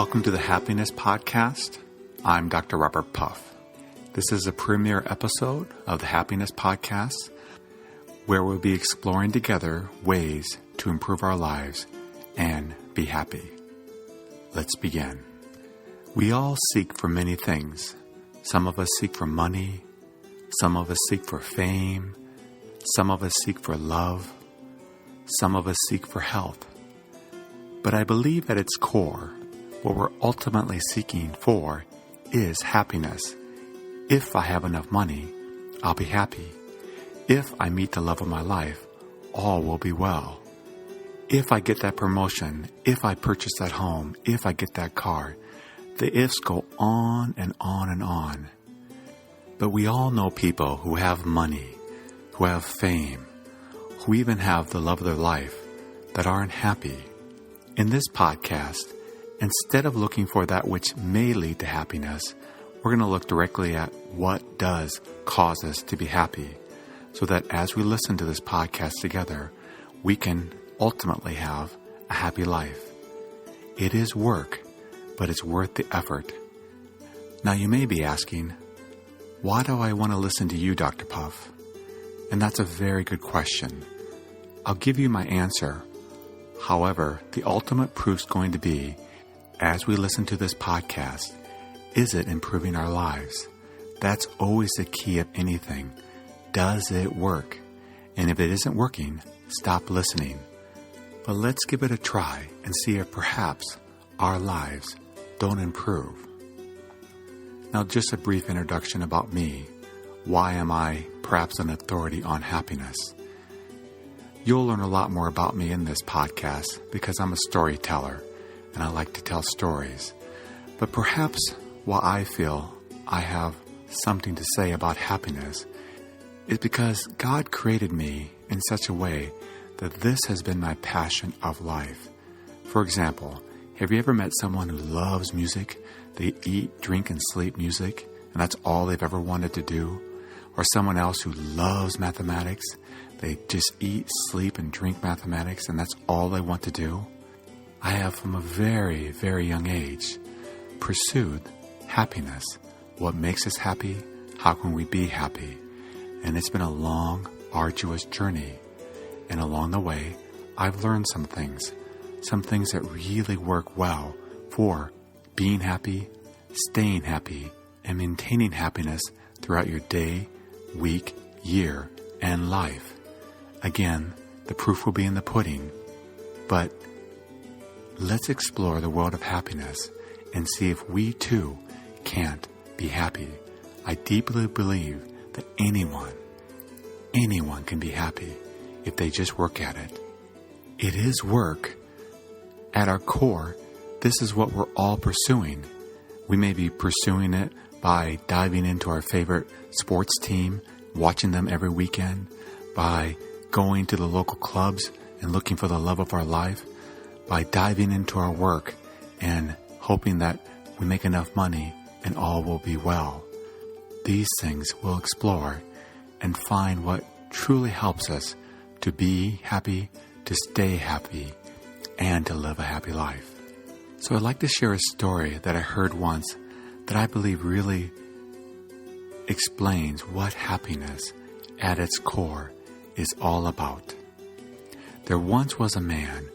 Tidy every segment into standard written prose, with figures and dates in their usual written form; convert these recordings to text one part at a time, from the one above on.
Welcome to the Happiness Podcast. I'm Dr. Robert Puff. This is a premiere episode of the Happiness Podcast where we'll be exploring together ways to improve our lives and be happy. Let's begin. We all seek for many things. Some of us seek for money. Some of us seek for fame. Some of us seek for love. Some of us seek for health. But I believe at its core, what we're ultimately seeking for is happiness. If I have enough money, I'll be happy. If I meet the love of my life, all will be well. If I get that promotion, if I purchase that home, if I get that car, the ifs go on and on and on. But we all know people who have money, who have fame, who even have the love of their life that aren't happy. In this podcast, instead of looking for that which may lead to happiness, we're going to look directly at what does cause us to be happy, so that as we listen to this podcast together, we can ultimately have a happy life. It is work, but it's worth the effort. Now you may be asking, why do I want to listen to you, Dr. Puff? And that's a very good question. I'll give you my answer. However, the ultimate proof's going to be, as we listen to this podcast, is it improving our lives? That's always the key of anything. Does it work? And if it isn't working, stop listening. But let's give it a try and see if perhaps our lives don't improve. Now, just a brief introduction about me. Why am I perhaps an authority on happiness? You'll learn a lot more about me in this podcast because I'm a storyteller and I like to tell stories. But perhaps why I feel I have something to say about happiness is because God created me in such a way that this has been my passion of life. For example, have you ever met someone who loves music? They eat, drink, and sleep music, and that's all they've ever wanted to do? Or someone else who loves mathematics? They just eat, sleep, and drink mathematics, and that's all they want to do? I have, from a very, very young age, pursued happiness. What makes us happy? How can we be happy? And it's been a long, arduous journey. And along the way, I've learned some things that really work well for being happy, staying happy, and maintaining happiness throughout your day, week, year, and life. Again, the proof will be in the pudding. But let's explore the world of happiness and see if we too can't be happy. I deeply believe that anyone can be happy if they just work at it. It is work. At our core, this is what we're all pursuing. We may be pursuing it by diving into our favorite sports team, watching them every weekend, by going to the local clubs and looking for the love of our life, by diving into our work and hoping that we make enough money and all will be well. These things we'll explore and find what truly helps us to be happy, to stay happy, and to live a happy life. So I'd like to share a story that I heard once that I believe really explains what happiness at its core is all about. There once was a man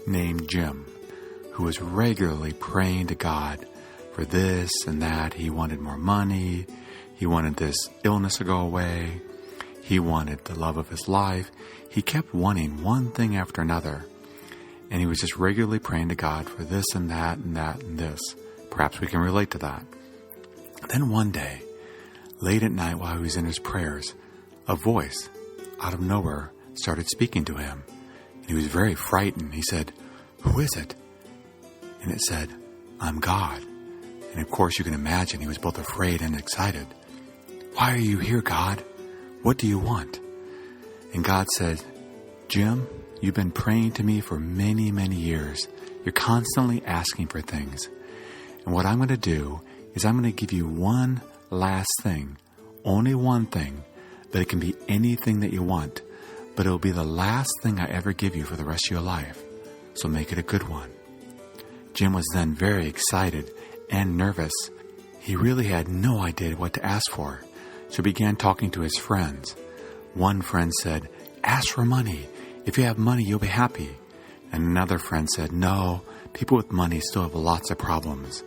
named Jim who was regularly praying to God for this and that. He wanted more money. He wanted this illness to go away. He wanted the love of his life. He kept wanting one thing after another. And he was just regularly praying to God for this and that and that and this. Perhaps we can relate to that. Then one day, late at night while he was in his prayers, a voice out of nowhere started speaking to him. And he was very frightened. He said, "Who is it?" And it said, "I'm God." And of course you can imagine he was both afraid and excited. "Why are you here, God? What do you want?" And God said, "Jim, you've been praying to me for many, many years. You're constantly asking for things. And what I'm going to do is I'm going to give you one last thing, only one thing, but it can be anything that you want, but it'll be the last thing I ever give you for the rest of your life. So make it a good one." Jim was then very excited and nervous. He really had no idea what to ask for, so he began talking to his friends. One friend said, "Ask for money. If you have money, you'll be happy." And another friend said, "No, people with money still have lots of problems."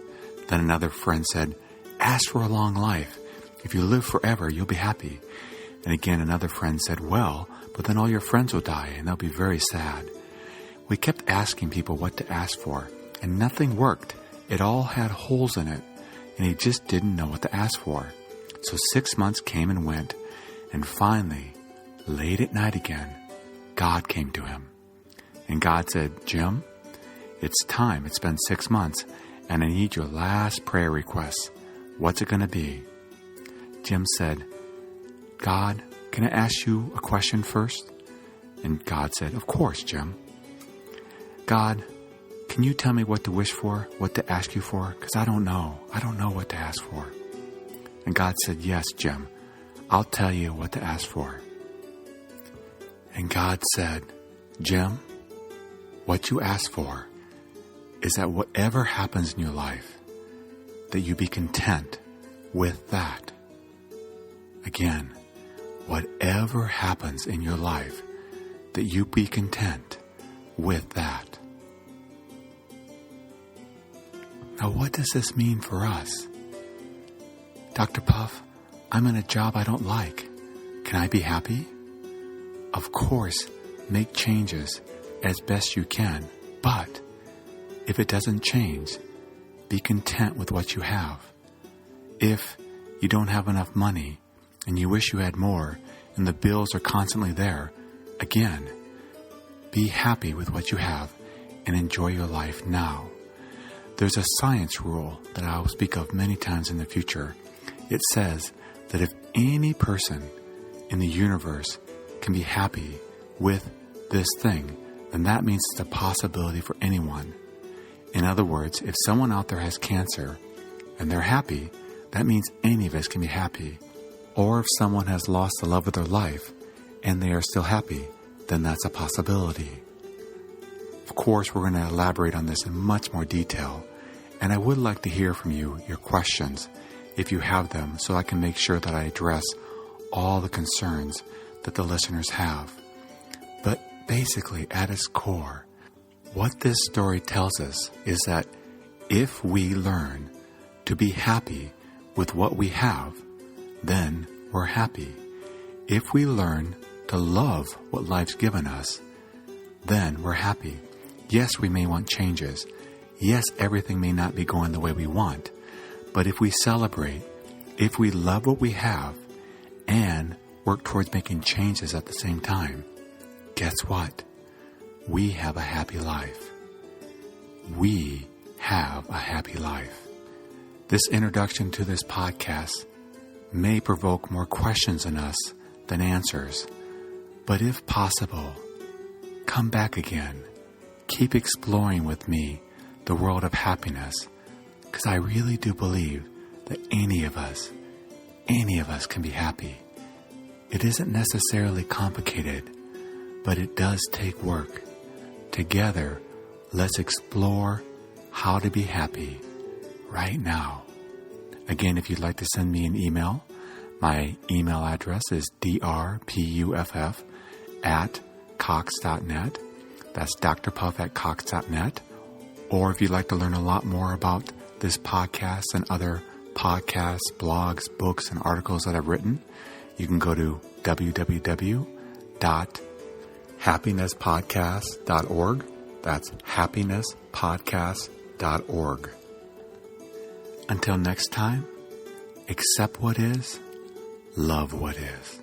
Then another friend said, "Ask for a long life. If you live forever, you'll be happy." And again, another friend said, "Well, but then all your friends will die and they'll be very sad." We kept asking people what to ask for, and nothing worked. It all had holes in it, and he just didn't know what to ask for. So 6 months came and went, and finally, late at night again, God came to him. And God said, "Jim, it's time. It's been 6 months, and I need your last prayer request. What's it going to be?" Jim said, "God, can I ask you a question first?" And God said, "Of course, Jim." "God, can you tell me what to wish for, what to ask you for? Because I don't know. I don't know what to ask for." And God said, "Yes, Jim, I'll tell you what to ask for." And God said, "Jim, what you ask for is that whatever happens in your life, that you be content with that." Again, whatever happens in your life, that you be content with that. Now, what does this mean for us? "Dr. Puff, I'm in a job I don't like. Can I be happy?" Of course, make changes as best you can, but if it doesn't change, be content with what you have. If you don't have enough money and you wish you had more and the bills are constantly there, again, be happy with what you have and enjoy your life now. There's a science rule that I will speak of many times in the future. It says that if any person in the universe can be happy with this thing, then that means it's a possibility for anyone. In other words, if someone out there has cancer and they're happy, that means any of us can be happy. Or if someone has lost the love of their life and they are still happy, then that's a possibility. Of course, we're going to elaborate on this in much more detail, and I would like to hear from you, your questions, if you have them, so I can make sure that I address all the concerns that the listeners have. But basically, at its core, what this story tells us is that if we learn to be happy with what we have, then we're happy. If we learn to love what life's given us, then we're happy. Yes, we may want changes. Yes, everything may not be going the way we want. But if we celebrate, if we love what we have, and work towards making changes at the same time, guess what? We have a happy life. We have a happy life. This introduction to this podcast may provoke more questions in us than answers, but if possible, come back again. Keep exploring with me the world of happiness, because I really do believe that any of us can be happy. It isn't necessarily complicated, but it does take work. Together, let's explore how to be happy right now. Again, if you'd like to send me an email, my email address is drpuff@cox.net. That's drpuff@cox.net. Or if you'd like to learn a lot more about this podcast and other podcasts, blogs, books, and articles that I've written, you can go to www.happinesspodcast.org. That's happinesspodcast.org. Until next time, accept what is, love what is.